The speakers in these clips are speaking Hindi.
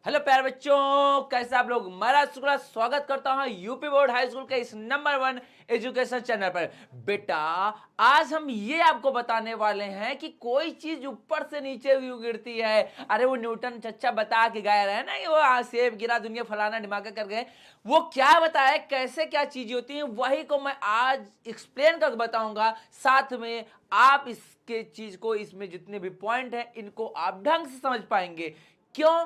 हेलो प्यारे बच्चों, कैसे आप लोग। मेरा शुक्ला स्वागत करता हूं यूपी बोर्ड हाई स्कूल के इस नंबर 1 एजुकेशन चैनल पर। बेटा, आज हम ये आपको बताने वाले हैं कि कोई चीज ऊपर से नीचे क्यों गिरती है। अरे वो न्यूटन चच्चा बता के गए रहे ना कि वो सेब गिरा दुनिया फलाना दिमाग कर गए। वो क्या बताए, कैसे क्या चीजें होती हैं, वही को मैं आज एक्सप्लेन करके बताऊंगा। साथ में आप इसके चीज को, इसमें जितने भी पॉइंट हैं इनको आप ढंग से समझ पाएंगे। क्यों?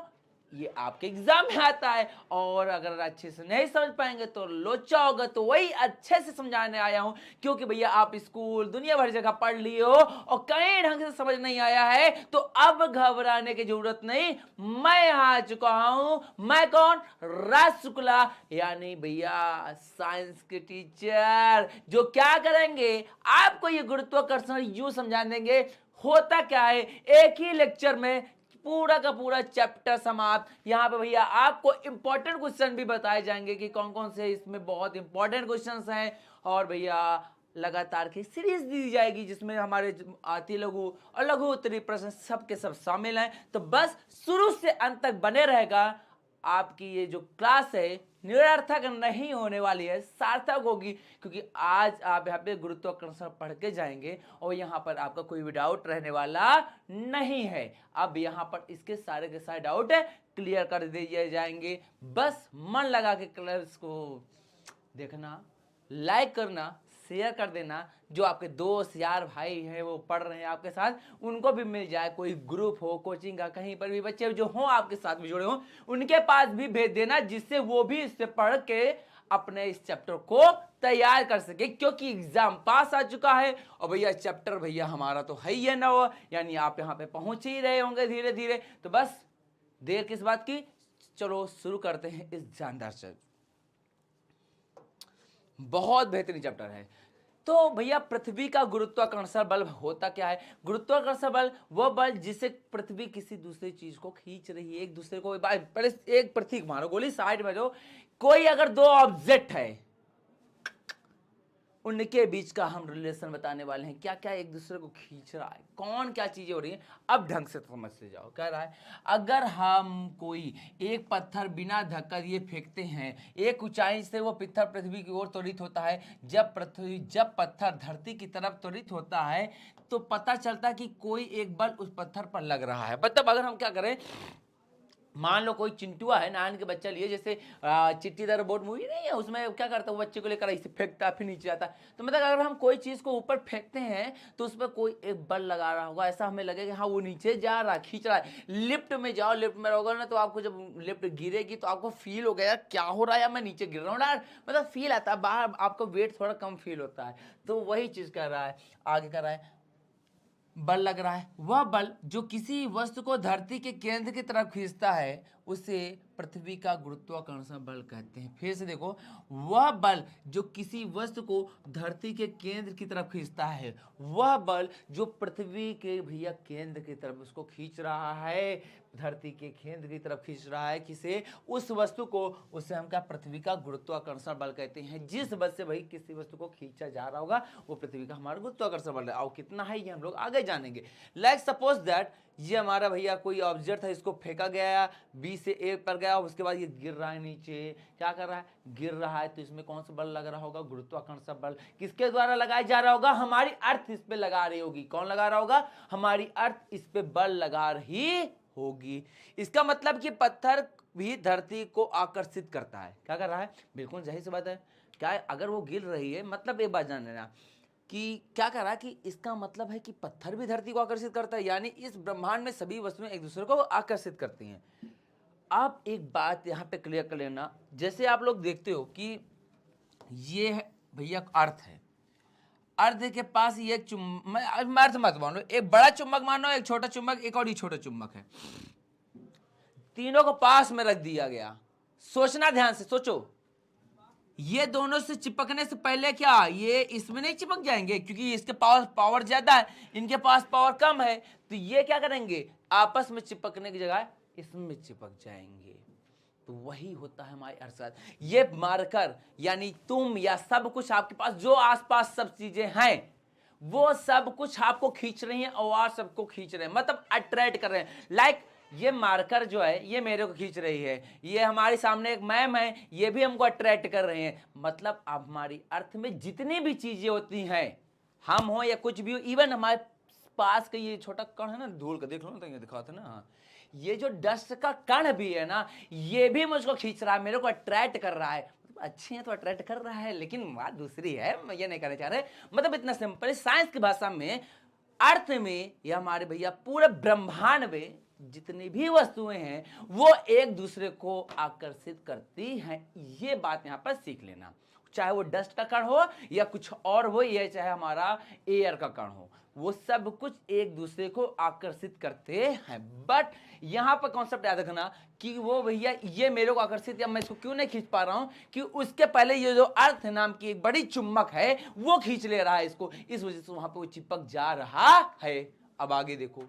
ये आपके एग्जाम में आता है। और अगर अच्छे से नहीं समझ पाएंगे तो लोचा होगा। तो वही अच्छे से समझाने आया हूं, क्योंकि भैया आप स्कूल दुनिया भर जगह पढ़ लिए हो और कहीं ढंग से समझ नहीं आया है तो अब घबराने की जरूरत नहीं। मैं यहां आ चुका हूं। मैं कौन? राज शुक्ला, यानी भैया साइंस के टीचर, जो क्या करेंगे, आपको ये गुरुत्वाकर्षण यूं समझा देंगे। होता क्या है, एक ही लेक्चर में पूरा का पूरा चैप्टर समाप्त। यहां पे भैया आपको इंपॉर्टेंट क्वेश्चन भी बताए जाएंगे कि कौन कौन से इसमें बहुत इंपॉर्टेंट क्वेश्चंस हैं। और भैया लगातार की सीरीज दी जाएगी जिसमें हमारे अति लघु और लघु उत्तरीय प्रश्न सब के सब शामिल हैं। तो बस शुरू से अंत तक बने रहेगा। आपकी ये जो क्लास है निरर्थक नहीं होने वाली है, सार्थक होगी, क्योंकि आज आप यहाँ पे गुरुत्वाकर्षण पढ़ के जाएंगे और यहाँ पर आपका कोई भी डाउट रहने वाला नहीं है। अब यहाँ पर इसके सारे के सारे डाउट क्लियर कर दिए जाएंगे। बस मन लगा के क्लास को देखना, लाइक करना, शेयर कर देना। जो आपके दोस्त यार भाई हैं वो पढ़ रहे हैं आपके साथ, उनको भी मिल जाए। कोई ग्रुप हो कोचिंग का, कहीं पर भी बच्चे जो हों आपके साथ भी जुड़े हों, उनके पास भी भेज देना, जिससे वो भी इससे पढ़ के अपने इस चैप्टर को तैयार कर सके। क्योंकि एग्जाम पास आ चुका है और भैया चैप्टर भैया हमारा तो है ही है ना, वो यानी आप यहाँ पे पहुंच ही रहे होंगे धीरे धीरे। तो बस देर किस बात की, चलो शुरू करते हैं इस जानदार से। बहुत बेहतरीन चैप्टर है। तो भैया पृथ्वी का गुरुत्वाकर्षण बल होता क्या है? गुरुत्वाकर्षण बल वह बल जिसे पृथ्वी किसी दूसरी चीज को खींच रही है। एक दूसरे को पहले एक प्रतीक मानो, गोली साइड में जो कोई अगर दो ऑब्जेक्ट है उनके बीच का हम रिलेशन बताने वाले हैं। क्या क्या एक दूसरे को खींच रहा है, कौन क्या चीजें हो रही हैं, अब ढंग से समझ से जाओ। कह रहा है अगर हम कोई एक पत्थर बिना धक्का दिए फेंकते हैं एक ऊंचाई से, वो पत्थर पृथ्वी की ओर त्वरित होता है। जब पत्थर धरती की तरफ त्वरित होता है तो पता चलता है कि कोई एक बल उस पत्थर पर लग रहा है। मतलब अगर हम क्या करें, मान लो कोई चिंटुआ है, नान के बच्चा लिए, जैसे चिट्टीदार बोर्ड मूवी नहीं है, उसमें क्या करता है वो बच्चे को लेकर ऐसे फेंकता फिर नीचे आता है। तो मतलब अगर हम कोई चीज को ऊपर फेंकते हैं तो उस पर कोई एक बल लगा रहा होगा, ऐसा हमें लगेगा हाँ वो नीचे जा रहा है, खींच रहा है। लिफ्ट में जाओ, लिफ्ट में रहोगे ना तो आपको जब लिफ्ट गिरेगी तो आपको फील हो गया यार क्या हो रहा है, मैं नीचे गिर रहा हूँ यार, मतलब फील आता है, बाहर आपको वेट थोड़ा कम फील होता है। तो वही चीज कर रहा है, आगे कर रहा है बल लग रहा है। वह बल जो किसी वस्तु को धरती के केंद्र की तरफ खींचता है उसे पृथ्वी का गुरुत्वाकर्षण बल कहते हैं। फिर से देखो, वह बल जो किसी वस्तु को धरती के केंद्र की तरफ खींचता है, वह बल जो पृथ्वी के भैया केंद्र की तरफ उसको खींच रहा है, धरती के केंद्र की तरफ खींच रहा है किसे, उस वस्तु को, उसे हम क्या पृथ्वी का गुरुत्वाकर्षण बल कहते हैं। जिस बल से भाई किसी वस्तु को खींचा जा रहा होगा वो पृथ्वी का हमारा गुरुत्वाकर्षण बल है। और कितना है ये हम लोग आगे जानेंगे। लाइक सपोज दैट ये हमारा भैया कोई ऑब्जेक्ट है, इसको फेंका गया बी से ए पर गया, उसके बाद ये गिर रहा है नीचे, क्या कर रहा है, गिर रहा है। तो इसमें कौन सा बल लग रहा होगा? गुरुत्वाकर्षण बल। किसके द्वारा लगाया जा रहा होगा? हमारी अर्थ इस पे लगा रही होगी। कौन लगा रहा होगा? हमारी अर्थ इस पे बल लगा रही होगी। इसका मतलब कि पत्थर भी धरती को आकर्षित करता है। क्या कर रहा है? बिल्कुल जाहिर सी बात है। क्या है? अगर वो गिर रही है, मतलब एक बात जान लेना कि क्या कर रहा है, कि इसका मतलब है कि पत्थर भी धरती को आकर्षित करता है, यानी इस ब्रह्मांड में सभी वस्तुएं एक दूसरे को आकर्षित करती हैं। अब एक बात यहां पे क्लियर कर लेना, जैसे आप लोग देखते हो कि ये है भैया अर्थ है, अर्थ के पास ये एक चुंबक, अर्थ मत मानो, एक बड़ा चुंबक मानो, एक छोटा चुंबक, एक और ये छोटा चुंबक है, तीनों को पास में रख दिया गया। सोचना, ध्यान से सोचो, ये दोनों से चिपकने से पहले क्या ये इसमें नहीं चिपक जाएंगे? क्योंकि इसके पास पावर ज्यादा है, इनके पास पावर कम है, तो ये क्या करेंगे, आपस में चिपकने की जगह इसमें चिपक जाएंगे। तो वही होता है हमारे अर्थशास्त्र। ये मार्कर यानी तुम या सब कुछ आपके पास जो आसपास सब चीजें हैं वो सब कुछ आपको खींच रही हैं और सबको खींच रहे हैं, मतलब अट्रैक्ट कर रहे हैं। लाइक ये मार्कर जो है ये मेरे को खींच रही है, ये हमारे सामने एक मैम है, ये भी हमको अट्रैक्ट कर रहे हैं। मतलब अब हमारी अर्थ में जितनी भी चीजें होती हैं, हम हो या कुछ भी हो, इवन हमारे पास का ये छोटा कण है ना, धूल का, देख लो ना, तो ये दिखाते ना, ये जो डस्ट का कण भी है ना, ये भी मुझको खींच रहा है, मेरे को अट्रैक्ट कर रहा है। अच्छे हैं तो अट्रैक्ट कर रहा है, लेकिन बात दूसरी है, मैं ये नहीं कहना चाह रहे। मतलब इतना सिंपल, साइंस की भाषा में, अर्थ में, या हमारे भैया पूरे ब्रह्मांड में जितनी भी वस्तुएं हैं वो एक दूसरे को आकर्षित करती हैं। ये बात यहां पर सीख लेना, चाहे वो डस्ट का कण हो या कुछ और हो, या चाहे हमारा एयर का कण हो, वो सब कुछ एक दूसरे को आकर्षित करते हैं। बट यहां पर कॉन्सेप्ट याद रखना कि वो भैया ये मेरे को आकर्षित, या मैं इसको क्यों नहीं खींच पा रहा हूं, कि उसके पहले ये जो अर्थ नाम की एक बड़ी चुम्बक है वो खींच ले रहा है इसको, इस वजह से वहां पर वो चिपक जा रहा है। अब आगे देखो,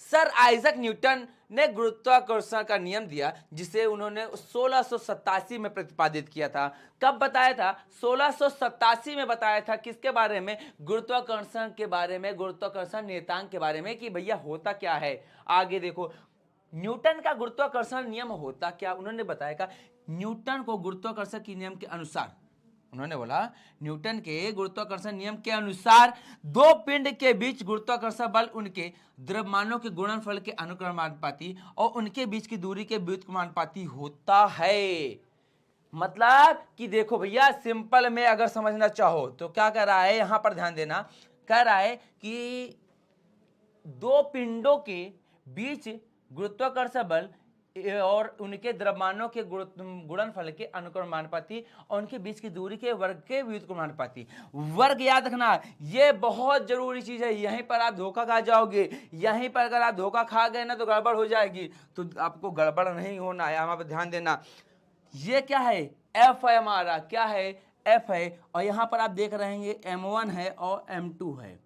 सर आइजक न्यूटन ने गुरुत्वाकर्षण का नियम दिया, जिसे उन्होंने 1687 में प्रतिपादित किया था। कब बताया था? 1687 में बताया था। किसके बारे में? गुरुत्वाकर्षण के बारे में, गुरुत्वाकर्षण नियतांक के बारे में, कि भैया होता क्या है। आगे देखो, न्यूटन का गुरुत्वाकर्षण नियम होता क्या, उन्होंने बताया का न्यूटन को गुरुत्वाकर्षण के नियम के अनुसार, उन्होंने बोला न्यूटन के गुरुत्वाकर्षण नियम के अनुसार दो पिंड के बीच गुरुत्वाकर्षण बल उनके द्रव्यमानों के गुणनफल के अनुक्रमानुपाती और उनके बीच की दूरी के व्युत्क्रमानुपाती होता है। मतलब कि देखो भैया, सिंपल में अगर समझना चाहो तो क्या कह रहा है, यहां पर ध्यान देना, कह रहा है कि दो पिंडों के बीच गुरुत्वाकर्षण बल और उनके द्रव्यमानों के गुणनफल के अनुक्रमानुपाती और उनके बीच की दूरी के वर्ग के व्युत्क्रमानुपाती। वर्ग याद रखना, ये बहुत जरूरी चीज है। यहीं पर आप धोखा खा जाओगे, यहीं पर अगर आप धोखा खा गए ना तो गड़बड़ हो जाएगी। तो आपको गड़बड़ नहीं होना है, यहाँ पर ध्यान देना। ये क्या है? एफ है हमारा, क्या है? एफ है। और यहां पर आप देख रहे हैं M1 है और M2 है।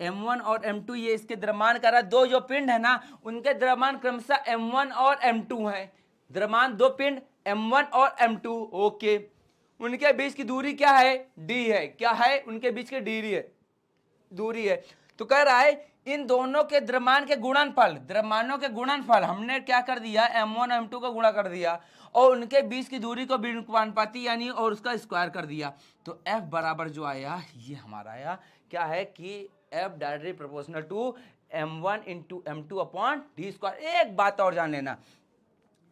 M1 और M2 ये इसके द्रव्यमान कर रहा है। दो जो पिंड है ना, उनके द्रव्यमान क्रमशः M1 और M2 है। द्रव्यमान दो पिंड M1 और M2, ओके। उनके बीच की दूरी क्या है? D है। क्या है? उनके बीच की दूरी है। तो कह रहा है इन दोनों के द्रव्यमान के गुणनफल, द्रव्यमानों के गुणनफल हमने क्या कर दिया? M1 M2 का गुणा कर दिया और उनके बीच की दूरी को व्युत्क्रमानुपाती यानी और उसका स्क्वायर कर दिया। तो F बराबर जो आया, ये हमारा आया क्या है कि F directly proportional to M1 into M2 upon D square. एक बात और जान लेना,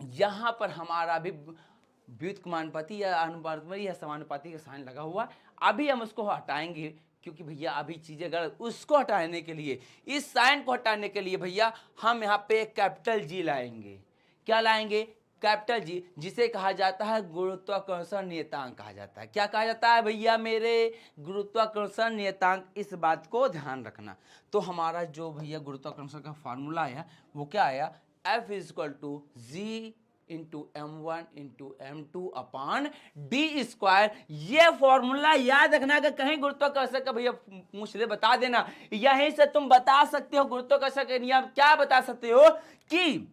यहां पर हमारा भी व्युत्क्रमानुपाती या अनुपाती या समानुपाती का साइन लगा हुआ। अभी हम उसको हटाएंगे, क्योंकि भैया अभी चीजें गलत। उसको हटाने के लिए, इस साइन को हटाने के लिए भैया हम यहाँ पे कैपिटल जी लाएंगे। क्या लाएंगे? कैपिटल जी, जिसे कहा जाता है गुरुत्वाकर्षण नियतांक कहा जाता है। क्या कहा जाता है भैया मेरे? गुरुत्वाकर्षण नियतांक। इस बात को ध्यान रखना। तो हमारा जो भैया गुरुत्वाकर्षण का फॉर्मूला आया वो क्या आया? F is equal to G into M1 into M2 upon D square. ये फॉर्मूला याद रखना। अगर कहीं गुरुत्वाकर्षण का भैया पूछ ले, बता देना। यहीं से तुम बता सकते हो गुरुत्वाकर्षण के नियम। क्या बता सकते हो? कि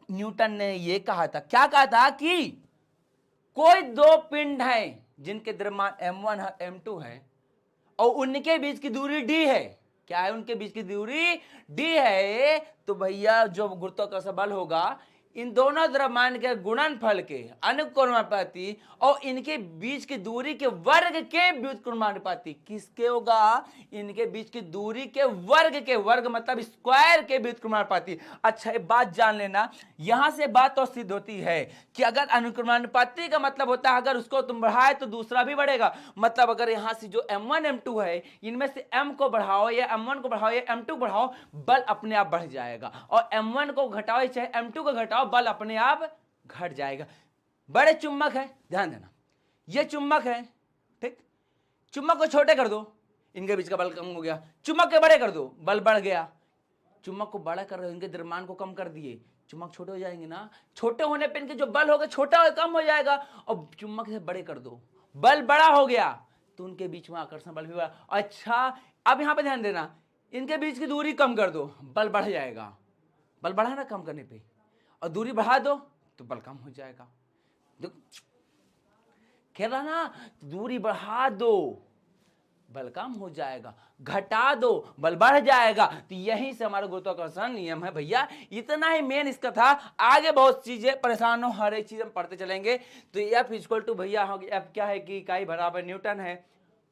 न्यूटन ने ये कहा था, क्या कहा था? कि कोई दो पिंड हैं जिनके द्रव्यमान M1 है M2 है और उनके बीच की दूरी D है। क्या है? उनके बीच की दूरी D है। तो भैया जो गुरुत्वाकर्षण बल होगा इन दोनों द्रव्यमान के गुणनफल के अनुक्रमानुपाती और इनके बीच की दूरी के वर्ग के व्युत्क्रमानुपाती। किसके होगा? इनके बीच की दूरी के वर्ग के, वर्ग मतलब स्क्वायर के व्युत्क्रमानुपाती। अच्छा, एक बात जान लेना, यहां से बात तो सिद्ध होती है कि अगर अनुक्रमानुपाती का मतलब होता है अगर उसको तुम बढ़ाए तो दूसरा भी बढ़ेगा। मतलब अगर यहां से जो M1 M2 है, इनमें से M को बढ़ाओ या M1 को बढ़ाओ या M2 बढ़ाओ, बल अपने आप बढ़ जाएगा। और M1 को घटाओ चाहे M2 को घटाओ, बल अपने आप घट जाएगा। बड़े चुंबक है, ध्यान देना, ये चुंबक है, ठीक। चुंबक को छोटे कर दो, इनके बीच का बल कम हो गया। चुंबक के बड़े कर दो, बल बढ़ गया। चुंबक को बड़ा कर रहे हो, इनके द्रव्यमान को कम कर दिए, चुंबक छोटे हो जाएंगे ना। छोटे होने पे इनके जो बल होगा छोटा कम हो जाएगा। और चुंबक से बड़े कर दो, बल बड़ा हो गया, तो उनके बीच में आकर्षण बल भी बढ़ा। अच्छा, अब यहां पे ध्यान देना, इनके बीच की दूरी कम कर दो, बल बढ़ जाएगा। बल बढ़ा ना कम करने पे, और दूरी बढ़ा दो तो बल कम हो जाएगा। खेल रहा ना, दूरी बढ़ा दो, बल कम हो जाएगा, घटा दो बल बढ़ जाएगा। तो यहीं से हमारा गुरुत्वाकर्षण नियम है भैया। इतना ही मेन इसका था, आगे बहुत चीजें परेशान हो, हर एक चीज हम पढ़ते चलेंगे। तो एफ इक्वल टू भैया एफ क्या है कि इकाई बराबर न्यूटन है,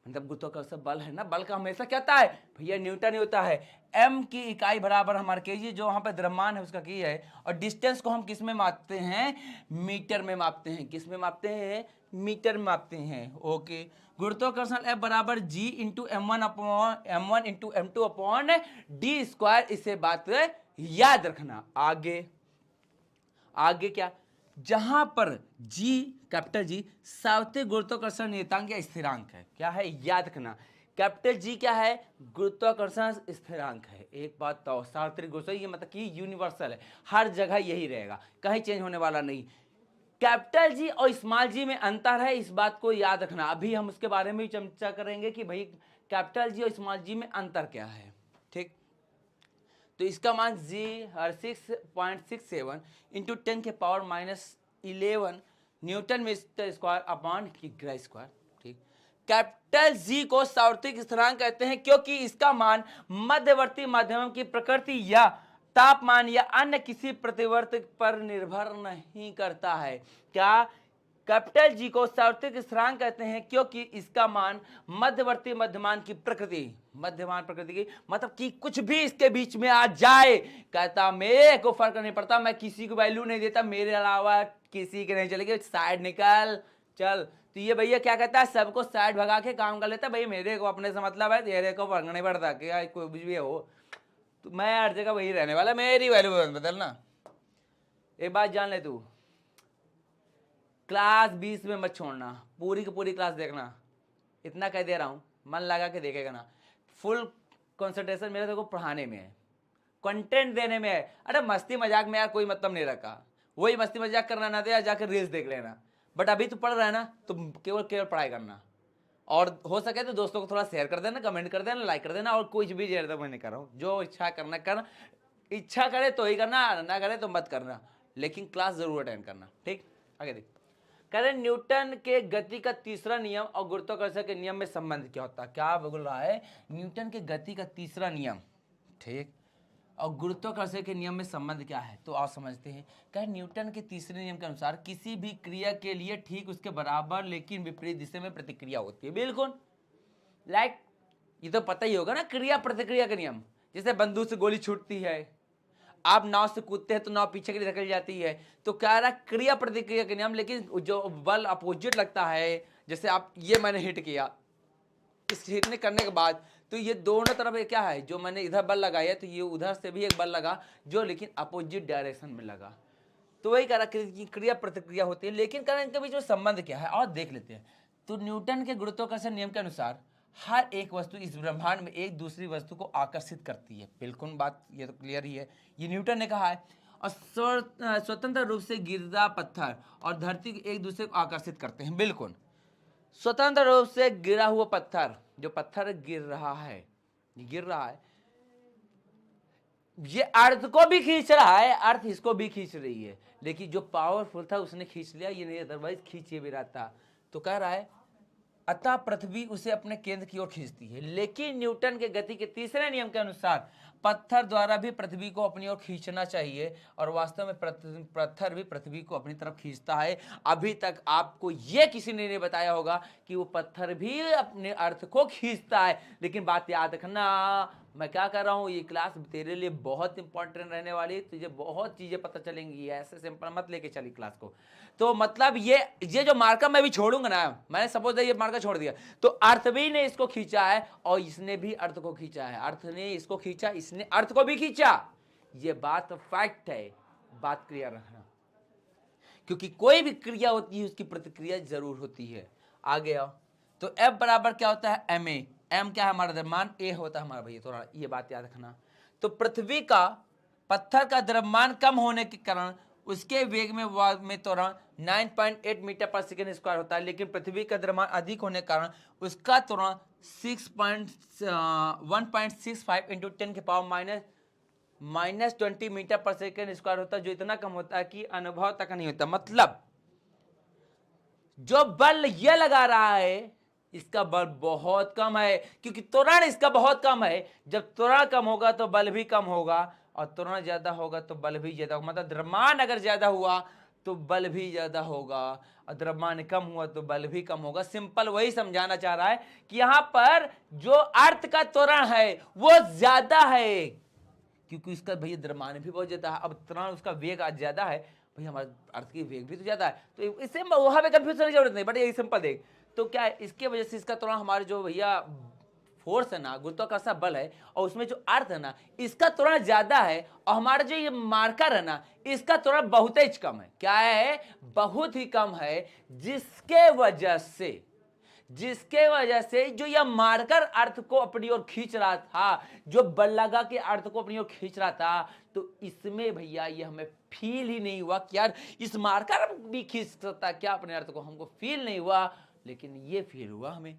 मतलब गुरुत्वाकर्षण बल है ना, बल का हमेशा क्या होता है भैया न्यूटन ही होता है। एम की इकाई बराबर हमारे केजी, जो वहां पे द्रव्यमान है उसका की है, और डिस्टेंस को हम किस में मापते हैं, मीटर में मापते हैं। किस में मापते हैं, मीटर में मापते हैं। ओके, गुरुत्वाकर्षण एफ बराबर g into m one into M2 upon d square. इसे बात याद रखना। आगे आगे क्या, जहां पर जी कैपिटल जी सार्वत्रिक गुरुत्वाकर्षण नियतांक या स्थिरांक है, क्या है याद रखना, कैपिटल जी क्या है, गुरुत्वाकर्षण स्थिरांक है। एक बात तो सार्वत्रिक गुरुत्वाकर्षण, ये मतलब कि यूनिवर्सल है, हर जगह यही रहेगा, कहीं चेंज होने वाला नहीं। कैपिटल जी और स्मॉल जी में अंतर है, इस बात को याद रखना। अभी हम उसके बारे में भी चर्चा करेंगे कि भाई कैपिटल जी और स्मॉल जी में अंतर क्या है। ठीक, तो इसका मान G 6.67 into 10⁻⁻11 newton metre square upon किग्रा स्क्वायर। ठीक, कैपिटल जी को सार्वत्रिक स्थिरांक कहते हैं क्योंकि इसका मान मध्यवर्ती माध्यम की प्रकृति या तापमान या अन्य किसी प्रतिवर्त पर निर्भर नहीं करता है। क्या, कैपिटल जी को सार्वत्रिक स्थिरांक कहते हैं क्योंकि इसका मान मध्यवर्ती मध्यमान की प्रकृति, मध्यमान प्रकृति की मतलब कि कुछ भी इसके बीच में आ जाए, कहता मेरे को फर्क नहीं पड़ता, मैं किसी को वैल्यू नहीं देता, मेरे अलावा किसी के नहीं चलेगी, साइड निकल चल। तो ये भैया क्या कहता है, सबको साइड भगा के काम कर लेता है, भाई मेरे को अपने से मतलब है, तेरे को फर्क नहीं पड़ता कि कोई कुछ भी हो, तो मैं हर जगह वही रहने वाला, मेरी वैल्यू बदलना। एक बात जान ले तू, क्लास 20 में मत छोड़ना, पूरी की पूरी क्लास देखना, इतना कह दे रहा हूँ, मन लगा के देखेगा ना, फुल कंसंट्रेशन मेरा देखो पढ़ाने में है, कंटेंट देने में है। अरे मस्ती मजाक में यार कोई मतलब नहीं रखा, वही मस्ती मजाक करना ना दे, जाकर रील्स देख लेना, बट अभी तो पढ़ रहा है ना, तो केवल केवल पढ़ाई करना, और हो सके तो दोस्तों को थोड़ा शेयर कर देना, कमेंट कर देना, लाइक कर देना, और कुछ भी ज्यादा मैं नहीं कर रहा हूँ, जो इच्छा करना करना, इच्छा करे तो ही करना, ना करे तो मत करना, लेकिन क्लास जरूर अटेंड करना। ठीक, आगे देख, कह रहे न्यूटन के गति का तीसरा नियम और गुरुत्वाकर्षण के नियम में संबंध क्या होता है। क्या बोल रहा है, न्यूटन के गति का तीसरा नियम, ठीक, और गुरुत्वाकर्षण के नियम में संबंध क्या है, तो आप समझते हैं। कह न्यूटन के तीसरे नियम के अनुसार किसी भी क्रिया के लिए ठीक उसके बराबर लेकिन विपरीत दिशा में प्रतिक्रिया होती है। बिल्कुल लाइक ये तो पता ही होगा ना, क्रिया प्रतिक्रिया का नियम, जैसे बंदूक से गोली छूटती है, आप नाव से कूदते हैं तो नाव पीछे की धकेल जाती है, तो क्या रहा क्रिया प्रतिक्रिया के नियम। लेकिन जो बल अपोजिट लगता है, जैसे आप ये मैंने हिट किया, इस हिटने करने के बाद तो ये दोनों तरफ क्या है, जो मैंने इधर बल लगाया तो ये उधर से भी एक बल लगा, जो लेकिन अपोजिट डायरेक्शन में लगा, तो वही कह रहा क्रिया प्रतिक्रिया होती है। लेकिन कह रहा इनके बीच में संबंध क्या है, और देख लेते हैं। तो न्यूटन के गुरुत्वाकर्षण नियम के अनुसार हर एक वस्तु इस ब्रह्मांड में एक दूसरी वस्तु को आकर्षित करती है। बिल्कुल बात ये तो क्लियर ही है, ये न्यूटन ने कहा है। और स्वतंत्र रूप से गिरता पत्थर और धरती एक दूसरे को आकर्षित करते हैं। बिल्कुल स्वतंत्र रूप से गिरा हुआ पत्थर, जो पत्थर गिर रहा है ये अर्थ को भी खींच रहा है, अर्थ इसको भी खींच रही है, लेकिन जो पावरफुल था उसने खींच लिया, ये नहीं अदरवाइज खींचे भी रहता। तो कह रहा है अतः पृथ्वी उसे अपने केंद्र की ओर खींचती है। लेकिन न्यूटन के गति के तीसरे नियम के अनुसार पत्थर द्वारा भी पृथ्वी को अपनी ओर खींचना चाहिए, और वास्तव में पत्थर भी पृथ्वी को अपनी तरफ खींचता है। अभी तक आपको यह किसी ने नहीं बताया होगा कि वो पत्थर भी अपने अर्थ को खींचता है। लेकिन बात याद रखना, मैं क्या कर रहा हूँ, ये क्लास तेरे लिए बहुत इंपॉर्टेंट रहने वाली है, तुझे बहुत चीजें पता चलेंगी, ऐसे सिंपल मत लेके चली क्लास को। तो मतलब ये जो मार्कर मैं भी छोड़ूंगा ना, मैंने सपोज ये मार्कर छोड़ दिया, तो अर्थ भी ने इसको खींचा है और इसने भी अर्थ को खींचा है, अर्थ ने इसको खींचा, इसने अर्थ को भी खींचा। ये बात फैक्ट है, बात क्लियर रखना, क्योंकि कोई भी क्रिया होती है उसकी प्रतिक्रिया जरूर होती है। आगे आओ, तो F बराबर क्या होता है, ma, m क्या है हमारा द्रव्यमान, a होता है हमारा भैया, थोड़ा ये बात याद रखना। तो पृथ्वी का पत्थर का द्रव्यमान कम होने के कारण उसके वेग में त्वरण 9.8 मीटर पर सेकेंड स्क्वायर होता है, लेकिन पृथ्वी का द्रव्यमान अधिक होने के कारण उसका त्वरण 1.65 इंटू 10 के पावर -20 मीटर पर सेकेंड स्क्वायर होता है, जो इतना कम होता है कि अनुभव तक नहीं होता। मतलब जो बल ये लगा रहा है इसका बल बहुत कम है, क्योंकि त्वरण इसका बहुत कम है। जब त्वरण कम होगा तो बल भी कम होगा, और त्वरण ज्यादा होगा तो बल भी ज्यादा होगा। मतलब द्रव्यमान अगर ज्यादा हुआ तो बल भी ज्यादा होगा, और द्रव्यमान कम हुआ तो बल भी कम होगा। सिंपल वही समझाना चाह रहा है कि यहां पर जो अर्थ का त्वरण है वो ज्यादा है, क्योंकि उसका भैया द्रव्यमान भी बहुत ज्यादा है। अब त्वरण उसका वेग आज ज्यादा है, भैया हमारे अर्थ की वेग भी तो ज्यादा है, तो इससे वहां पे कंफ्यूजन की जरूरत नहीं, बट यही सिंपल देख। तो क्या है, इसके वजह से इसका त्वरण हमारे जो भैया फोर्स है ना, गुरुत्वाकर्षण बल है, और उसमें जो अर्थ है ना, इसका त्वरण ज्यादा है, और हमारा जो ये मार्कर है ना, इसका त्वरण बहुत ही कम है। क्या है, बहुत ही कम है, जिसके वजह से जो यह मार्कर अर्थ को अपनी ओर खींच रहा था, जो बल लगा के अर्थ को अपनी ओर खींच रहा था, तो इसमें भैया ये हमें फील ही नहीं हुआ कि यार इस मार्कर भी खींच सकता क्या अपने अर्थ को, हमको फील नहीं हुआ। लेकिन ये फील हुआ हमें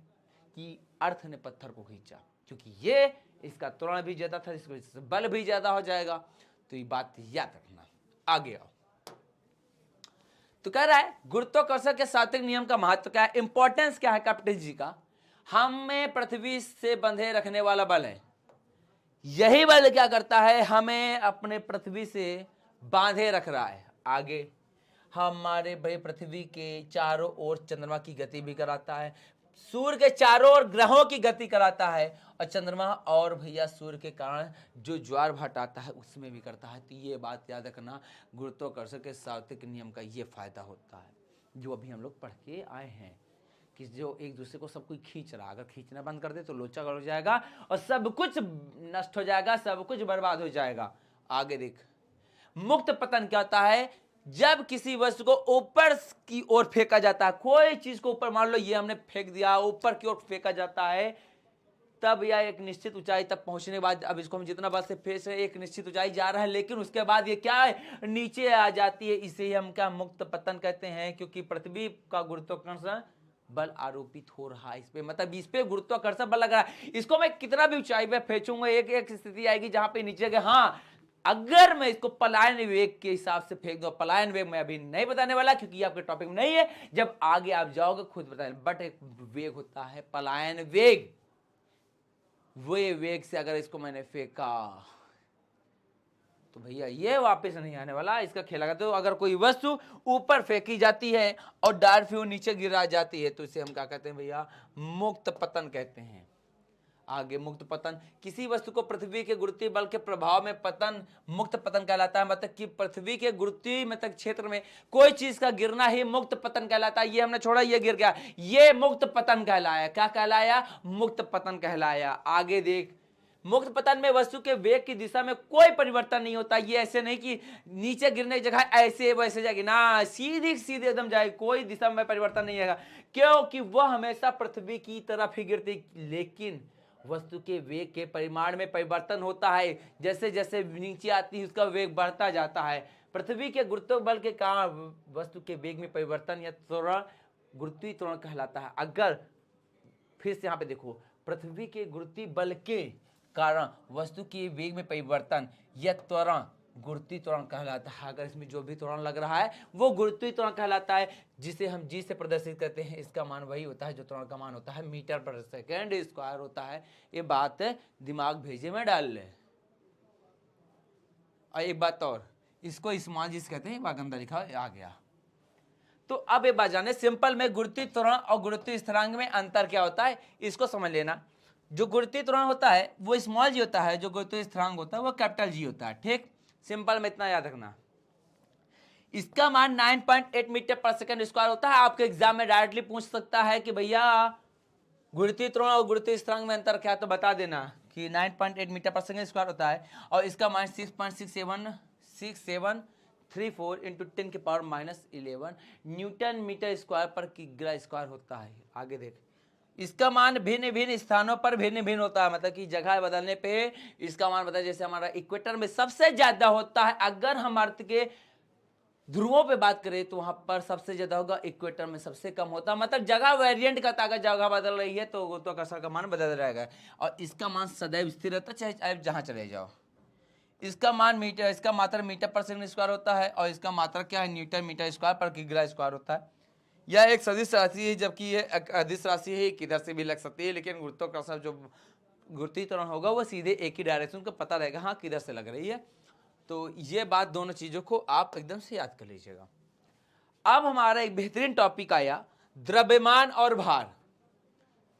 कि अर्थ ने पत्थर को खींचा, क्योंकि ये इसका त्वरण भी ज्यादा था, इसकी वजह से बल भी ज्यादा हो जाएगा। तो ये बात याद रखना। आगे आओ, तो कह रहा है गुरुत्वाकर्षण के सात्विक नियम का महत्व क्या है, इंपॉर्टेंस क्या है कैप्टन जी का। हमें पृथ्वी से बंधे रखने वाला बल है, यही बल क्या करता है, हमें अपने पृथ्वी से बांधे रख रहा है। आगे, हमारे भाई पृथ्वी के चारों ओर चंद्रमा की गति भी कराता है, सूर्य के चारों ओर ग्रहों की गति कराता है, और चंद्रमा और भैया सूर्य के कारण जो ज्वार भाट आता है उसमें भी करता है। तो ये बात याद रखना, गुरुत्वाकर्षण के सात्विक नियम का ये फायदा होता है जो अभी हम लोग पढ़ के आए हैं, कि जो एक दूसरे को सब कोई खींच रहा, अगर खींचना बंद कर दे तो लोचा हो जाएगा और सब कुछ नष्ट हो जाएगा, सब कुछ बर्बाद हो जाएगा। आगे देख, मुक्त पतन क्या होता है, जब किसी वस्तु को ऊपर की ओर फेंका जाता है, कोई चीज को ऊपर, मान लो ये हमने फेंक दिया, ऊपर की ओर फेंका जाता है, तब यह एक निश्चित ऊंचाई तक पहुंचने के बाद, अब इसको हम जितना बल से फेंक रहे एक निश्चित ऊंचाई जा रहा है, लेकिन उसके बाद ये क्या है, नीचे आ जाती है। इसे ही हम क्या मुक्त पतन कहते हैं, क्योंकि पृथ्वी का गुरुत्वाकर्षण बल आरोपित हो रहा है इस पे, मतलब इस पे गुरुत्वाकर्षण बल लग रहा है। इसको मैं कितना भी ऊंचाई पे फेंचूंगा, एक एक स्थिति आएगी जहां पे नीचे गए। हाँ, अगर मैं इसको पलायन वेग के हिसाब से फेंक दूं, पलायन वेग मैं अभी नहीं बताने वाला क्योंकि ये आपके टॉपिक में नहीं है, जब आगे आप जाओगे खुद बताएं। बट एक वेग होता है पलायन वेग, वे वेग से अगर इसको मैंने फेंका तो भैया ये वापस नहीं आने वाला, इसका खेला करते हो। अगर कोई वस्तु ऊपर फेंकी जाती है और डायरेक्ट फ्यू नीचे गिरा जाती है तो इसे हम क्या कहते हैं भैया, मुक्त पतन कहते हैं। आगे, मुक्त पतन, किसी वस्तु को पृथ्वी के गुरुत्वीय बल के प्रभाव में पतन मुक्त पतन कहलाता है। मतलब कि पृथ्वी के गुरुत्वीय मतलब क्षेत्र में कोई चीज का गिरना ही मुक्त पतन कहलाता है। ये हमने छोड़ा, ये गिर गया, ये मुक्त पतन कहलाया। क्या कहलाया, मुक्त पतन कहलाया। आगे देख, मुक्त पतन में वस्तु के वेग की दिशा में कोई परिवर्तन नहीं होता। ये ऐसे नहीं कि नीचे गिरने की जगह ऐसे वैसे जाएगी ना, सीधी सीधे एकदम जाएगी, कोई दिशा में परिवर्तन नहीं आएगा, क्योंकि वह हमेशा पृथ्वी की तरफ ही गिरती। लेकिन वस्तु के वेग के परिमाण में परिवर्तन होता है, जैसे जैसे नीचे आती है उसका वेग बढ़ता जाता है। पृथ्वी के गुरुत्व बल के कारण वस्तु के वेग में परिवर्तन या त्वरण गुरुत्वीय त्वरण कहलाता है। अगर फिर से यहाँ पे देखो, पृथ्वी के गुरुत्वीय बल के कारण वस्तु के वेग में परिवर्तन या त्वरण गुरुत्वीय त्वरण कहलाता है। अगर इसमें जो भी त्वरण लग रहा है वो गुरुत्वीय त्वरण कहलाता है, जिसे हम जी से प्रदर्शित करते हैं। इसका मान वही होता है जो त्वरण का मान होता है, मीटर पर सेकेंड स्क्वायर होता है। ये बात दिमाग भेजे में डाल ले। और एक बात और, इसको स्मॉल जी कहते हैं, गंदा लिखा आ गया। तो अब एक बात जाने, सिंपल में गुरुत्वीय त्वरण और गुरुत्वीय स्थिरांक में अंतर क्या होता है, इसको समझ लेना। जो गुरुत्वीय त्वरण होता है वो स्मॉल जी होता है, जो गुरुत्वीय स्थिरांक होता है वो कैपिटल जी होता है। ठीक, सिंपल में इतना याद रखना। इसका मान 9.8 मीटर पर सेकंड स्क्वायर होता है। आपके एग्जाम में डायरेक्टली पूछ सकता है कि भैया गुरुत्वीय त्वरण और गुरुत्वीय स्थिरांक में अंतर क्या, तो बता देना कि 9.8 मीटर पर सेकंड स्क्वायर होता है, और इसका मान 6.6734 इंटू 10 के पावर -11 न्यूटन मीटर स्क्वायर पर किग्रा स्क्वायर होता है। आगे देख, इसका मान भिन्न भिन्न स्थानों पर भिन्न भिन्न होता है, मतलब कि जगह बदलने पे इसका मान बता, जैसे हमारा इक्वेटर में सबसे ज्यादा होता है। अगर हम अर्थ के ध्रुवों पे बात करें तो वहां पर सबसे ज्यादा होगा, इक्वेटर में सबसे कम होता है। मतलब जगह वेरिएंट करता है, अगर जगह बदल रही है तो गुरुत्वाकर्षण का मान बदल रहेगा, और इसका मान सदैव स्थिर रहता है, चाहे आप जहां चले जाओ। इसका मान मीटर, इसका मात्रा मीटर पर सेकंड स्क्वायर होता है, और इसका मात्रा क्या है, न्यूटन मीटर स्क्वायर पर किग्रा स्क्वायर होता है। यह एक सदिश राशि है, जबकि ये एक अदिश राशि है, किधर से भी लग सकती है, लेकिन गुरुत्वाकर्षण जो गुरुत्वीय त्वरण होगा वो सीधे एक ही डायरेक्शन का पता रहेगा, हाँ किधर से लग रही है। तो ये बात दोनों चीजों को आप एकदम से याद कर लीजिएगा। अब हमारा एक बेहतरीन टॉपिक आया, द्रव्यमान और भार।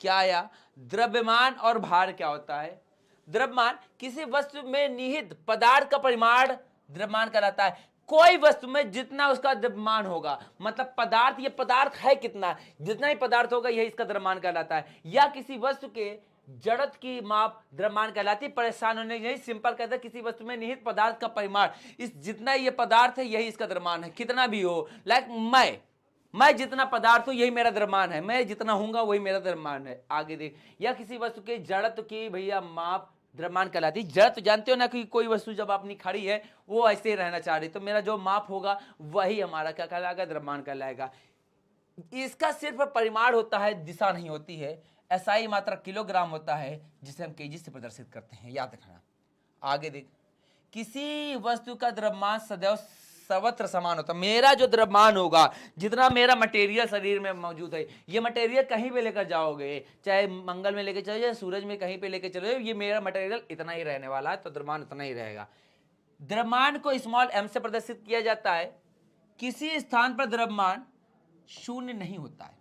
क्या आया? द्रव्यमान और भार क्या होता है? द्रव्यमान किसी वस्तु में निहित पदार्थ का परिमाण द्रव्यमान कहलाता है। कोई वस्तु में जितना उसका द्रव्यमान होगा, मतलब पदार्थ, ये पदार्थ है कितना, जितना ही पदार्थ होगा यही इसका द्रव्यमान कहलाता है। या किसी वस्तु के जड़त्व की माप द्रव्यमान कहलाती है। परेशान होने नहीं, सिंपल कहता है किसी वस्तु में निहित पदार्थ का परिमाण, इस जितना ये पदार्थ है यही इसका द्रव्यमान है, कितना भी हो। लाइक मैं जितना पदार्थ हूं यही मेरा द्रव्यमान है, मैं जितना हूंगा वही मेरा द्रव्यमान है। आगे देख, या किसी वस्तु के जड़त्व की भैया माप द्रव्यमान कहलाती है। जड़त्व जानते हो ना, कि कोई वस्तु जब अपनी खड़ी है वो ऐसे रहना चाह रही, तो मेरा जो माप होगा वही हमारा क्या कहलाएगा? द्रव्यमान कहलाएगा। इसका सिर्फ परिमाण होता है, दिशा नहीं होती है। एसआई मात्रा किलोग्राम होता है, जिसे हम केजी से प्रदर्शित करते हैं, याद रखना। आगे देख, किसी वस्तु का द्रव्यमान सदैव सर्वत्र समान होता है। मेरा जो द्रव्यमान होगा, जितना मेरा मटेरियल शरीर में मौजूद है, ये मटेरियल कहीं पे लेकर जाओगे, चाहे मंगल में लेकर चलो, सूरज में कहीं पे लेकर चलो, ये मेरा मटेरियल इतना ही रहने वाला है, तो द्रव्यमान उतना ही रहेगा। द्रव्यमान को स्मॉल m से प्रदर्शित किया जाता है। किसी स्थान पर द्रव्यमान शून्य नहीं होता है।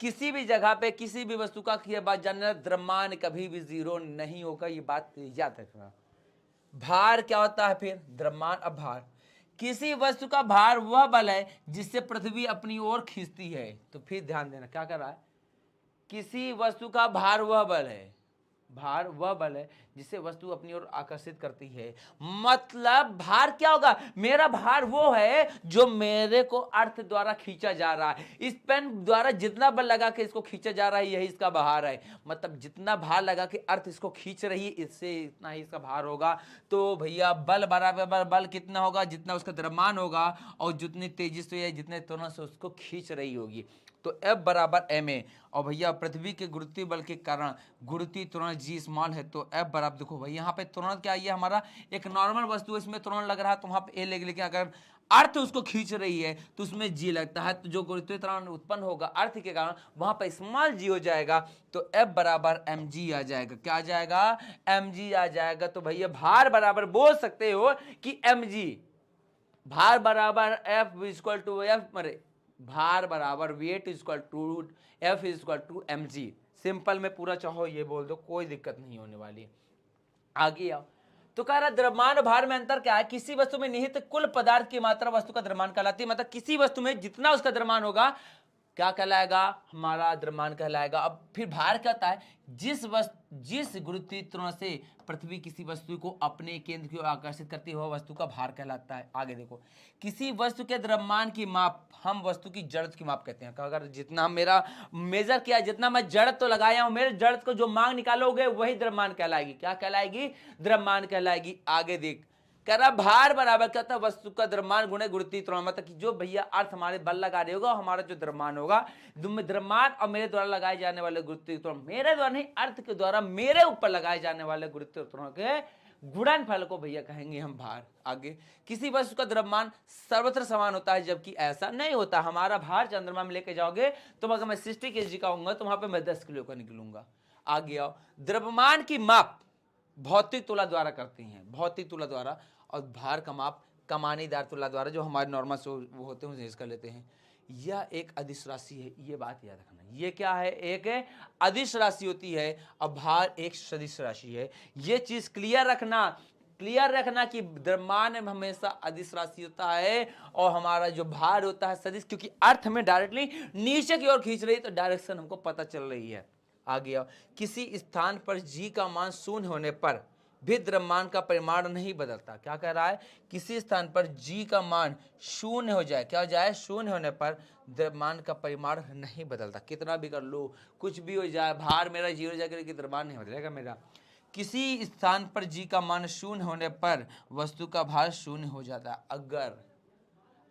किसी भी जगह पे किसी भी वस्तु का यह बात जानना, द्रव्यमान कभी भी जीरो नहीं होगा, ये बात याद रखना। भार क्या होता है फिर? द्रव्यमान। अब भार, किसी वस्तु का भार वह बल है जिससे पृथ्वी अपनी ओर खींचती है। तो फिर ध्यान देना क्या कर रहा है, किसी वस्तु का भार वह बल है, भार वह बल है जिससे वस्तु अपनी ओर आकर्षित करती है। मतलब भार क्या होगा? मेरा भार वो है जो मेरे को अर्थ द्वारा खींचा जा रहा है। इस पेन द्वारा जितना बल लगा के इसको खींचा जा रहा है, यही इसका भार है। मतलब जितना भार लगा के अर्थ इसको खींच रही है, इससे इतना ही इसका भार होगा। तो भैया बल बराबर बल कितना होगा? जितना उसका द्रव्यमान होगा, और जितनी तेजी से, जितने त्वरण से उसको खींच रही होगी। तो F बराबर ma। और भैया पृथ्वी के गुरुत्वीय बल के कारण गुरुत्वीय त्वरण g स्मॉल है, तो F बराबर, देखो भाई यहाँ पे त्वरण क्या है, ये हमारा एक नॉर्मल वस्तु है, इसमें त्वरण लग रहा है तो वहाँ पे a लेके, लेकिन अगर अर्थ उसको खींच रही है तो उसमें g लगता है, तो जो गुरुत्वीय त्वरण उत्पन्न होगा अर्थ के कारण वहाँ पे स्मॉल g हो जाएगा। तो F बराबर mg आ जाएगा। क्या आ जाएगा? mg आ जाएगा। तो भैया भार बराबर बोल सकते हो कि mg, भार बराबर F इक्वल टू F, भार बराबर weight equal to F equal to mg। Simple में पूरा चाहो ये बोल दो, कोई दिक्कत नहीं होने वाली। आगे आओ, तो कह रहा द्रव्यमान और भार में अंतर क्या है? किसी वस्तु में निहित कुल पदार्थ की मात्रा वस्तु का द्रव्यमान कहलाती है। मतलब किसी वस्तु में जितना उसका द्रव्यमान होगा क्या कहलाएगा? हमारा द्रव्यमान कहलाएगा। अब फिर भार क्या होता है? जिस गुरुत्वीय त्वरण से पृथ्वी किसी वस्तु को अपने केंद्र की ओर आकर्षित करती है, वह वस्तु का भार कहलाता है। आगे देखो, किसी वस्तु के द्रव्यमान की माप हम वस्तु की जड़त्व की माप कहते हैं। अगर जितना मेरा मेजर किया, जितना मैं जड़त्व तो लगाया हूं, मेरे जड़त्व को जो मांग निकालोगे वही द्रव्यमान कहलाएगी। क्या कहलाएगी? द्रव्यमान कहलाएगी। आगे देख, कह रहा भार बराबर क्या होता है? वस्तु का द्रव्यमान गुणे गुरुत्वीय त्वरण। मतलब कि जो भैया अर्थ हमारे बल लगा रहे होगा, हमारा जो द्रव्यमान होगा, द्रव्यमान और मेरे द्वारा लगाए जाने वाले गुरुत्वीय त्वरण, मेरे द्वारा नहीं, अर्थ के द्वारा मेरे ऊपर लगाए जाने वाले गुरुत्वीय त्वरण के गुणनफल को भैया कहेंगे हम भार। आगे, किसी वस्तु का द्रव्यमान सर्वत्र समान होता है, जबकि ऐसा नहीं होता। हमारा भार चंद्रमा में लेके जाओगे तो अगर मैं 60 kg का होऊंगा तो वहां पे मैं 10 किलो का निकलूंगा। आगे आओ, द्रव्यमान की माप भौतिक तुला द्वारा करती हैं, भौतिक तुला द्वारा, और भार का माप कमानीदार तुला द्वारा, जो हमारे नॉर्मल से वो होते हैं उसका लेते हैं। यह एक अदिश राशि है, ये बात याद रखना। ये क्या है? एक अदिश राशि होती है, और भार एक सदिश राशि है। ये चीज क्लियर रखना, क्लियर रखना कि द्रव्यमान में हमेशा अदिश राशि होता है, और हमारा जो भार होता है सदिश, क्योंकि अर्थ में डायरेक्टली नीचे की ओर खींच रही है, तो डायरेक्शन हमको पता चल रही है। आगे आओ, किसी स्थान पर g का मान शून्य होने पर भी द्रव्यमान का परिमाण नहीं बदलता। क्या कह रहा है? किसी स्थान पर g का मान शून्य हो जाए, क्या हो जाए? शून्य होने पर द्रव्यमान का परिमाण नहीं बदलता। कितना भी कर लो, कुछ भी हो जाए, भार मेरा 0 जाकर, लेकिन द्रव्यमान नहीं बदलेगा मेरा। किसी स्थान पर g का मान शून्य होने पर वस्तु का भार शून्य हो जाता है।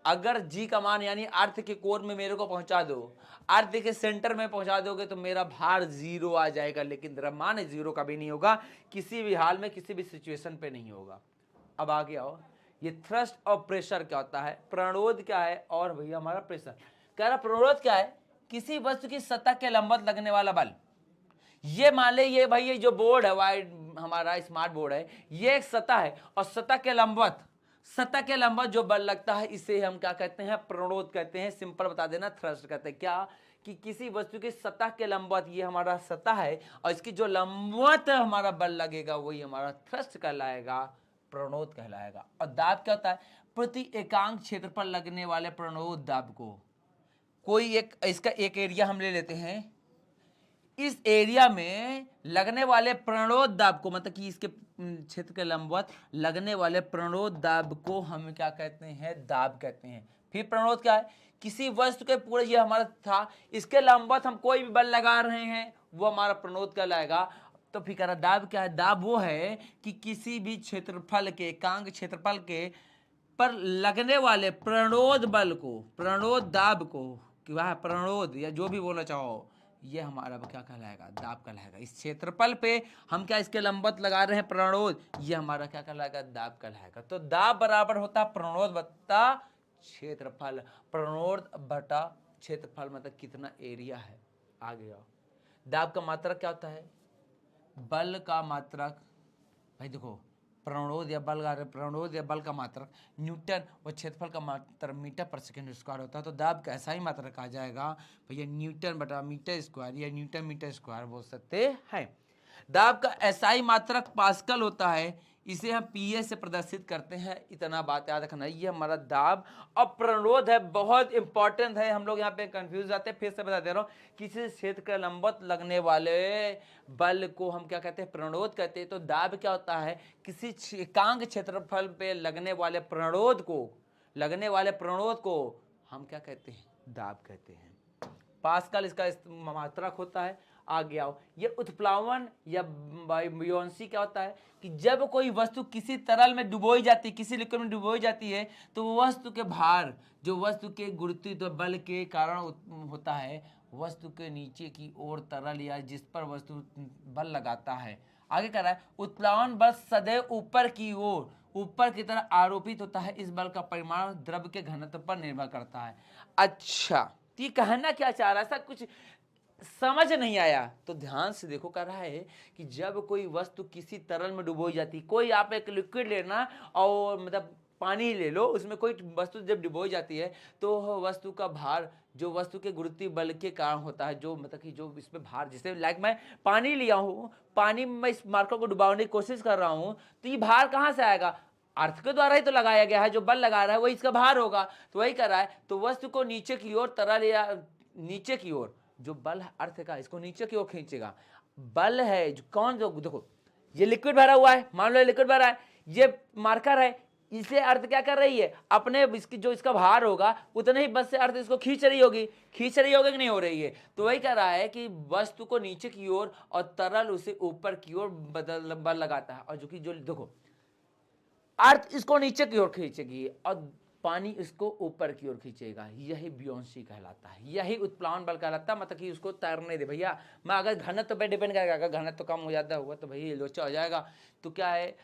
अगर g का मान यानी अर्थ के कोर में मेरे को पहुंचा दो, अर्थ के सेंटर में पहुंचा दोगे, तो मेरा भार 0 आ जाएगा, लेकिन द्रव्यमान 0 कभी नहीं होगा, किसी भी हाल में, किसी भी सिचुएशन पे नहीं होगा। अब आगे आओ, ये थ्रस्ट और प्रेशर क्या होता है? प्रणोद क्या है? और भैया हमारा प्रेशर। कह रहा प्रणोद क्या है, किसी वस्तु की सतह के लंबवत लगने वाला बल। ये मान ले ये भाई ये जो बोर्ड है वाइड हमारा स्मार्ट बोर्ड है, ये एक सतह है और सतह के लंबवत जो बल लगता है इसे हम क्या कहते हैं, प्रणोद कहते हैं। सिंपल बता देना, थ्रस्ट कहते हैं। क्या कि किसी वस्तु की सतह के लंबवत, ये हमारा सतह है और इसकी जो लंबवत हमारा बल लगेगा वही हमारा थ्रस्ट कहलाएगा, प्रणोद कहलाएगा। और दाब क्या होता है, प्रति एकांक क्षेत्र पर लगने वाले प्रणोद दाब को, कोई एक इसका एक एरिया हम ले लेते हैं, इस एरिया में लगने वाले प्रणोद दाब को, मतलब कि इसके क्षेत्र के लंबवत लगने वाले प्रणोद दाब को हम क्या कहते हैं, दाब कहते हैं। फिर प्रणोद क्या है, किसी वस्तु के पूरे, ये हमारा था, इसके लंबवत हम कोई भी बल लगा रहे हैं वो हमारा प्रणोद कहलाएगा। तो फिर कह रहा दाब क्या है, दाब वो है कि किसी भी क्षेत्रफल के, एकांक क्षेत्रफल के पर लगने वाले प्रणोद बल को, प्रणोद दाब को, कि वह प्रणोद या जो भी बोलना चाहो, ये हमारा क्या कहलाएगा, दाब कहलाएगा। इस क्षेत्रफल पे हम क्या इसके लंबवत लगा रहे हैं प्रणोद, ये हमारा क्या कहलाएगा, दाब कहलाएगा। तो दाब बराबर होता प्रणोद बट्टा क्षेत्रफल। प्रणोद बटा क्षेत्रफल मतलब कितना एरिया है। आगे आओ, दाब का मात्रक क्या होता है, बल का मात्रक। भाई देखो, प्रणोद या बल का मात्रक न्यूटन और क्षेत्रफल का मात्रक मीटर पर सेकंड स्क्वायर होता है। तो दाब का ऐसा ही मात्रक आ जाएगा भैया, न्यूटन बटा मीटर स्क्वायर या न्यूटन मीटर स्क्वायर बोल सकते हैं। दाब का ऐसा ही मात्रक पास्कल होता है, इसे हम पीए से प्रदर्शित करते हैं। इतना बात याद रखना, ये हमारा दाब और प्रणोद है, बहुत इंपॉर्टेंट है। हम लोग यहाँ पे कंफ्यूज जाते हैं, फिर से बता दे रहा हूँ, किसी क्षेत्र के लंबवत लगने वाले बल को हम क्या कहते हैं, प्रणोद कहते हैं। तो दाब क्या होता है, किसी एकांक क्षेत्रफल पे लगने वाले प्रणोद को हम क्या कहते हैं, दाब कहते हैं। पास्कल इसका मात्रक होता है। आगे आओ, ये उत्प्लावन या बुयांसी क्या होता है कि जब कोई वस्तु किसी तरल में डुबोई जाती है, किसी लिक्विड में डुबोई जाती है, तो वस्तु के भार जो वस्तु के गुरुत्व बल के कारण होता है, वस्तु के नीचे की ओर तरल या जिस पर वस्तु बल लगाता है। आगे कह रहा है, उत्प्लावन बल सदैव ऊपर की ओर, ऊपर की तरह आरोपित होता है। इस बल का परिमाण द्रव के घनत्व पर निर्भर करता है। अच्छा, ये कहना क्या चाह रहा है, ऐसा कुछ समझ नहीं आया तो ध्यान से देखो। कह रहा है कि जब कोई वस्तु किसी तरल में डुबोई जाती, कोई आप एक लिक्विड लेना और मतलब पानी ले लो, उसमें कोई वस्तु जब डुबोई जाती है तो वस्तु का भार जो वस्तु के गुरुत्व बल के कारण होता है, जो मतलब कि जो इसमें भार, जैसे लाइक मैं पानी लिया हूँ, पानी में मैं इस मार्कर को डुबाने की कोशिश कर रहा हूँ, तो ये भार कहाँ से आएगा, अर्थ के द्वारा ही तो लगाया गया है, जो बल लगा रहा है वही इसका भार होगा। तो वही कर रहा है, तो वस्तु को नीचे की ओर तरल या नीचे की ओर जो बल है अर्थ का, इसको नीचे की ओर खींचेगा। बल है जो कौन, जो देखो ये लिक्विड भरा हुआ है, मान लो लिक्विड भरा है, ये मार्कर है, इसे अर्थ क्या कर रही है, अपने इसकी जो इसका भार होगा उतने ही बस से अर्थ इसको खींच रही होगी कि नहीं हो रही है। तो वही कह रहा है कि वस्तु को नीचे की ओर और तरल उसे ऊपर की ओर बल लगाता है, और जो कि जो देखो अर्थ इसको नीचे की ओर खींचेगी और पानी इसको ऊपर की ओर खींचेगा, यही बुयांसी कहलाता है, यही उत्प्लावन बल कहलाता है। मतलब कि उसको तैरने दे भैया। मैं अगर घनत्व पे डिपेंड करेगा, अगर घनत्व कम हो जाता हुआ तो भैया लोचा हो जाएगा। तो क्या है,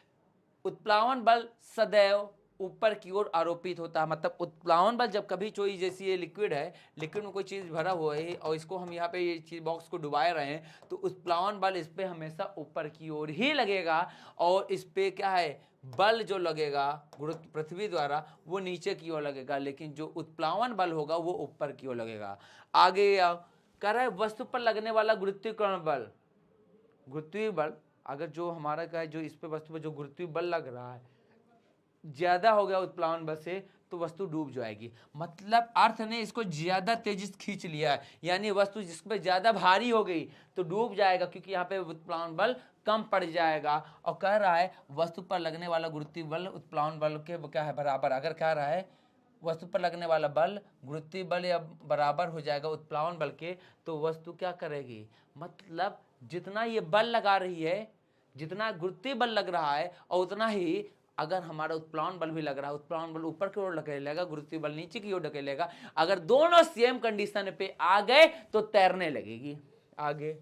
उत्प्लावन बल सदैव ऊपर की ओर आरोपित होता है। मतलब उत्प्लावन बल जब कभी कोई, जैसे ये लिक्विड है, लिक्विड में कोई चीज़ भरा हुआ है और इसको हम यहाँ पे ये चीज बॉक्स को डुबाए रहे हैं, तो उत्प्लावन बल इस पे हमेशा ऊपर की ओर ही लगेगा और इस पे क्या है, बल जो लगेगा गुरुत्व पृथ्वी द्वारा वो नीचे की ओर लगेगा, लेकिन जो उत्प्लावन बल होगा वो ऊपर की ओर लगेगा। आगे कह रहा है वस्तु पर लगने वाला गुरुत्वीकरण बल, गुरुत्वीय बल अगर जो हमारा क्या है, जो इस पे वस्तु पर जो गुरुत्वीय बल लग रहा है ज्यादा हो गया उत्प्लावन बल से, तो वस्तु डूब जाएगी। मतलब अर्थ ने इसको ज्यादा तेजी से खींच लिया है, यानी वस्तु जिस पे ज्यादा भारी हो गई तो डूब जाएगा, क्योंकि यहाँ पे उत्प्लावन बल कम पड़ जाएगा। और कह रहा है वस्तु पर लगने वाला गुरुत्वीय बल उत्प्लावन बल के क्या है, बराबर। अगर कह रहा है वस्तु पर लगने वाला बल गुरुत्वीय बल या बराबर हो जाएगा उत्प्लावन बल के, तो वस्तु क्या करेगी, मतलब जितना ये बल लगा रही है, जितना गुरुत्वीय बल लग रहा है, और उतना ही अगर हमारा उत्प्लावन बल भी लग रहा है, उत्प्लावन बल ऊपर की ओर ढकेलेगा, गुरुत्वीय बल नीचे की ओर ढकेलेगा। अगर दोनों सेम कंडीशन पे आ गए तो तैरने लगेगी। आगे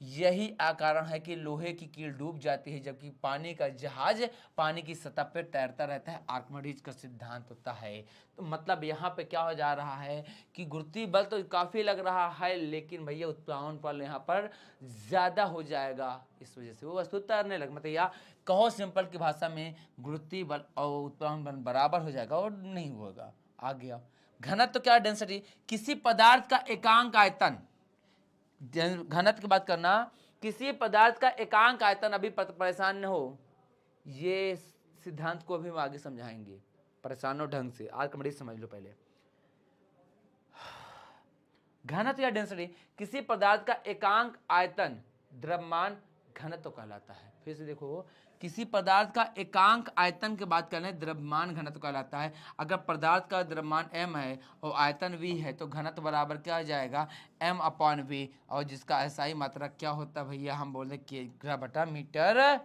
यही कारण है कि लोहे की कील डूब जाती है जबकि पानी का जहाज पानी की सतह पर तैरता रहता है। आर्किमिडीज का सिद्धांत होता है। तो मतलब यहाँ पे क्या हो जा रहा है कि गुरुत्वीय बल तो काफ़ी लग रहा है, लेकिन भैया उत्प्लावन बल यहाँ पर ज़्यादा हो जाएगा, इस वजह से वो वस्तु तैरने लग, मतलब या कहो सिंपल की भाषा में गुरुत्वीय बल और उत्प्लावन बल बराबर हो जाएगा और नहीं होगा। आ गया घनत्व, क्या डेंसिटी, किसी पदार्थ का एकांक आयतन, घनत्व की बात करना, किसी पदार्थ का एकांक आयतन, अभी परेशान न हो, ये सिद्धांत को अभी हम आगे समझाएंगे, परेशान हो ढंग से, आर्किमिडीज समझ लो पहले। घनत्व या डेंसिटी, किसी पदार्थ का एकांक आयतन द्रव्यमान घनत्व कहलाता है। फिर से देखो, किसी पदार्थ का एकांक आयतन की बात करें द्रव्यमान घनत्व कहलाता है। अगर पदार्थ का द्रव्यमान m है और आयतन v है तो घनत्व बराबर क्या हो जाएगा, m/v, और जिसका ऐसा मात्रा क्या होता है भैया, हम बोल दें किग्रा/मीटर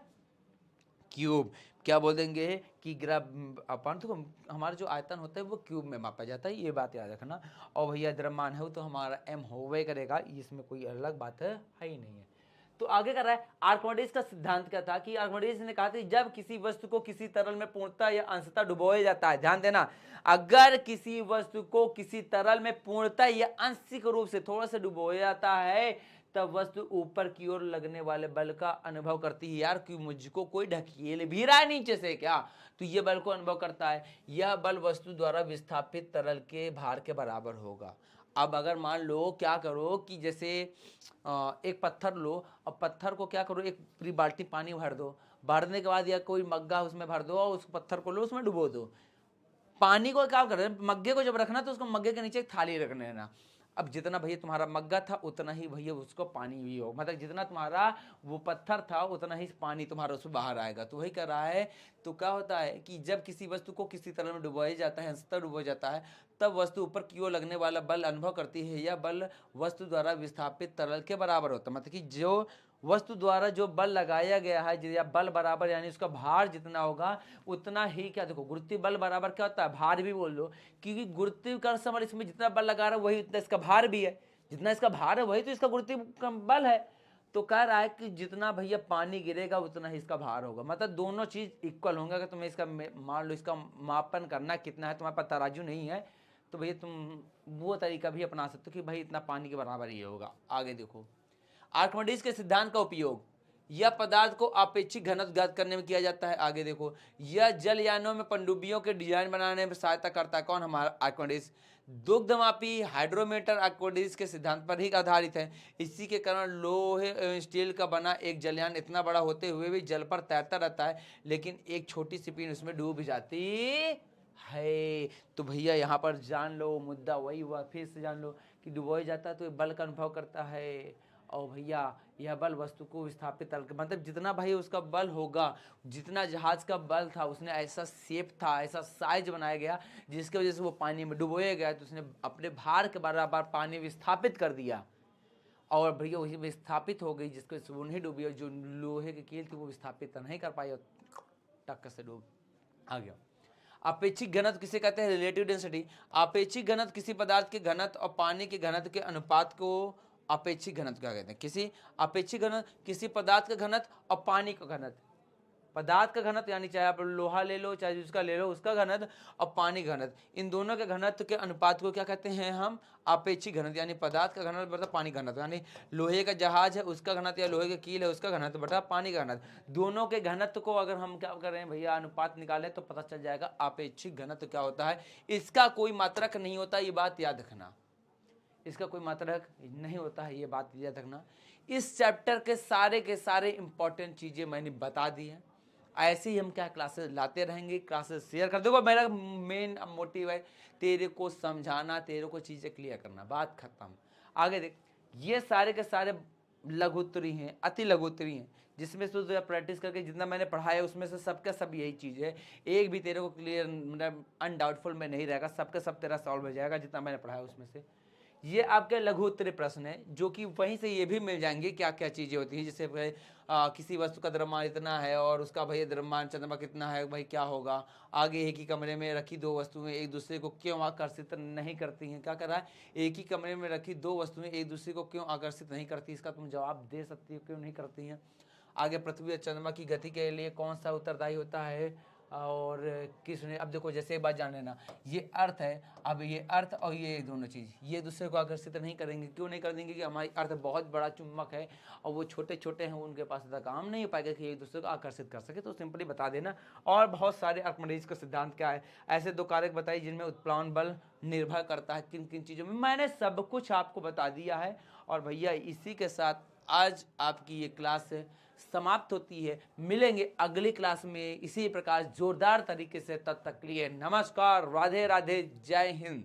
क्यूब। क्या बोल देंगे कि अपन तो हमारा जो आयतन होता है वो क्यूब में मापा जाता है, ये बात याद रखना। और भैया द्रव्यमान है तो हमारा m होवे करेगा, इसमें कोई अलग बात है ही नहीं है। तो आगे कर रहा है, आर्किमिडीज का सिद्धांत क्या था कि आर्किमिडीज ने कहा था जब किसी वस्तु को किसी तरल में पूर्णतः या अंशतः डुबोया जाता है, ध्यान देना, अगर किसी वस्तु को किसी तरल में पूर्णतः या आंशिक रूप से थोड़ा सा डुबोया जाता है तब वस्तु ऊपर की ओर लगने वाले बल का अनुभव करती है। यार क्यों, मुझको कोई ढकेल भी रहा है नीचे से क्या, तो ये बल को अनुभव करता है। यह बल वस्तु द्वारा विस्थापित तरल के भार के बराबर होगा। अब अगर मान लो क्या करो कि जैसे एक पत्थर लो, और पत्थर को क्या करो, एक पूरी बाल्टी पानी भर दो, भरने के बाद या कोई मग्गा उसमें भर दो और उस पत्थर को लो उसमें डुबो दो। पानी को क्या कर रहे हैं, मग्गे को जब रखना तो उसको मग्गे के नीचे एक थाली रखने देना। अब जितना भैया तुम्हारा मग्गा था उतना ही भैया उसको पानी भी हो, मतलब जितना तुम्हारा वो पत्थर था उतना ही पानी तुम्हारा उसमें बाहर आएगा। तो वही कर रहा है। तो क्या होता है कि जब किसी वस्तु को किसी तरह में डुबोया जाता है, अंशतः डुबोया जाता है, तब वस्तु ऊपर की ओर लगने वाला बल अनुभव करती है। यह बल वस्तु द्वारा विस्थापित तरल के बराबर होता है, मतलब कि जो वस्तु द्वारा जो बल लगाया गया है या बल बराबर, यानी उसका भार जितना होगा उतना ही, क्या देखो गुरुत्वीय बल बराबर क्या होता है, भार भी बोल लो, क्योंकि गुरुत्वाकर्षण समर इसमें जितना बल लगा रहा है वही उतना इसका भार भी है, जितना इसका भार है वही तो इसका गुरुत्वीय बल है। तो कह रहा है कि जितना भैया पानी गिरेगा उतना ही इसका भार होगा, मतलब दोनों चीज इक्वल होंगे। अगर तुम्हें इसका मान लो इसका मापन करना कितना है, तुम्हारे पास तराजू नहीं है तो भैया तुम वो तरीका भी अपना सकते हो कि भाई इतना पानी के बराबर ही होगा। आगे देखो, आर्किमिडीज के सिद्धांत का उपयोग, यह पदार्थ को अपेक्षित घनत्व ज्ञात करने में किया जाता है। आगे देखो, यह जलयानों में पनडुब्बियों के डिजाइन बनाने में सहायता करता है। कौन, हमारा आर्किमिडीज। दुग्धमापी हाइड्रोमीटर आर्किमिडीज के सिद्धांत पर ही आधारित है। इसी के कारण लोहे एवं स्टील का बना एक जलयान इतना बड़ा होते हुए भी जल पर तैरता रहता है, लेकिन एक छोटी सी पिन उसमें डूब जाती है। तो भैया यहाँ पर जान लो, मुद्दा वही हुआ, फिर से जान लो कि डुबोया जाता है तो बल का अनुभव करता है। और भैया यह बल वस्तु को विस्थापित तल, मतलब जितना भाई उसका बल होगा, जितना जहाज का बल था उसने ऐसा शेप था, ऐसा साइज बनाया गया जिसकी वजह से वो पानी में डुबोया गया, तो उसने अपने भार के बराबर पानी विस्थापित कर दिया। और भैया वही विस्थापित हो गई जिसको वो नहीं डूबी, और जो लोहे की कील थी वो विस्थापित नहीं कर पाई और टक्कर से डूब आ गया। अपेक्षिक घनत्व किसे कहते हैं, रिलेटिव डेंसिटी। अपेक्षिक घनत्व किसी पदार्थ के घनत्व और पानी के घनत्व के अनुपात को अपेक्षिक घनत्व क्या कहते हैं। किसी अपेक्षिक घनत्व किसी पदार्थ का घनत्व और पानी का घनत्व, पदार्थ का घनत्व यानी चाहे आप लोहा ले लो चाहे उसका ले लो उसका घनत्व, और पानी का घनत्व, इन दोनों के घनत्व के अनुपात को क्या कहते हैं हम, अपेक्षिक घनत्व। यानी पदार्थ का घनत्व बटा पानी का घनत्व, यानी लोहे का जहाज है उसका घनत्व या लोहे की कील है उसका घनत्व बटा पानी का घनत्व। दोनों के घनत्व को अगर हम क्या करें भैया, अनुपात निकालें तो पता चल जाएगा अपेक्षिक घनत्व क्या होता है। इसका कोई मात्रक नहीं होता, ये बात याद रखना, इसका कोई मात्रक नहीं होता है, ये बात याद रखना। इस चैप्टर के सारे इंपॉर्टेंट चीजें मैंने बता दी हैं। ऐसे ही हम क्या क्लासेस लाते रहेंगे, क्लासेस शेयर कर। देखो मेरा मेन मोटिव है तेरे को समझाना, तेरे को चीजें क्लियर करना, बात खत्म। आगे देख, ये सारे के सारे लघुत्तरी हैं, अति लघुत्तरी हैं, जिसमें से प्रैक्टिस करके जितना मैंने पढ़ाया उसमें से सबका सब यही चीज़ है। एक भी तेरे को क्लियर मतलब अनडाउटफुल में नहीं रहेगा, सबका सब तेरा सॉल्व हो जाएगा जितना मैंने पढ़ाया उसमें से। ये आपके लघु उत्तरीय प्रश्न है, जो कि वहीं से ये भी मिल जाएंगे क्या क्या चीजें होती हैं। जैसे भाई किसी वस्तु का द्रव्यमान इतना है और उसका भाई द्रव्यमान चंद्रमा कितना है, भाई क्या होगा। आगे एक ही कमरे में रखी दो वस्तुएं एक दूसरे को क्यों आकर्षित नहीं करती हैं। क्या कर रहा है, एक ही कमरे में रखी दो वस्तुएं एक दूसरे को क्यों आकर्षित नहीं करती, इसका तुम जवाब दे सकती हो क्यों नहीं करती हैं। आगे पृथ्वी और चंद्रमा की गति के लिए कौन सा उत्तरदायी होता है और किसने। अब देखो जैसे एक बात जान लेना, ये अर्थ है, अब ये अर्थ और ये दोनों चीज़ ये दूसरे को आकर्षित नहीं करेंगे। क्यों नहीं कर देंगे कि हमारी अर्थ बहुत बड़ा चुंबक है और वो छोटे छोटे हैं, उनके पास इतना काम नहीं हो पाएगा कि एक दूसरे को आकर्षित कर सके। तो सिंपली बता देना। और बहुत सारे आर्किमिडीज का सिद्धांत क्या है, ऐसे दो कारक बताइए जिनमें उत्प्लावन बल निर्भर करता है किन किन चीज़ों में। मैंने सब कुछ आपको बता दिया है। और भैया इसी के साथ आज आपकी ये क्लास समाप्त होती है। मिलेंगे अगली क्लास में इसी प्रकार जोरदार तरीके से। तब तक के लिए नमस्कार, राधे राधे, जय हिंद।